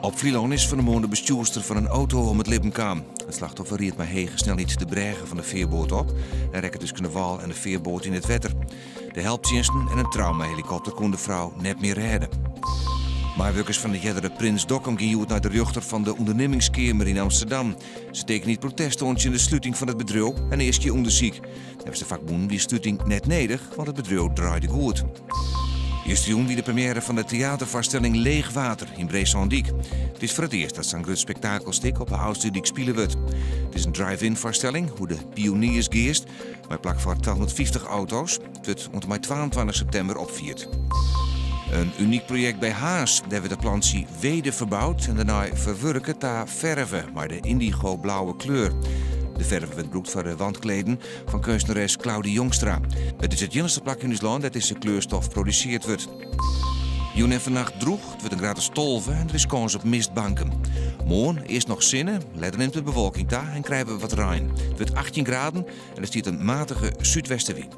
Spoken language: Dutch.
Op Vlieland is van de morgen de bestuurster van een auto om het leven kwam. Het slachtoffer reed maar hegen snel iets de bregen van de veerboot op en rekken tussen de wal en de veerboot in het water. De helpdiensten en een traumahelikopter kon de vrouw net meer redden. Medewerkers van de Jeddere Prins Dokkum gingen naar de rechter van de ondernemingskamer in Amsterdam. Ze tekenen niet protesttoontje in de sluiting van het bedrijf en eerst keer onderzoek. Hebben de vakbonden die sluiting net nodig, want het bedrijf draaide goed. Gisteren wie de première van de theatervoorstelling Leeg Water in Breeslandiek. Het is voor het eerst dat zo'n groot spektakelstuk op de Oudstudiek spelen wordt. Het is een drive-in voorstelling, hoe de pioniers geest, met plak voor 250 auto's. Het wordt onder mei 22 september opvierd. Een uniek project bij Haas. Daar werd de plantie weder verbouwd en daarna verwerken ta verven, maar de indigo-blauwe kleur. De verf werd gebruikt voor de wandkleden van kunstenares Claudie Jongstra. Het is het enige plak in ons land dat deze kleurstof geproduceerd wordt. Joen en vannacht droeg, het wordt een gratis tolve en er is kans op mistbanken. Morgen eerst nog zinnen, letten neemt de bewolking ta en krijgen we wat rein. Het wordt 18 graden en er stiert een matige zuidwestenwind.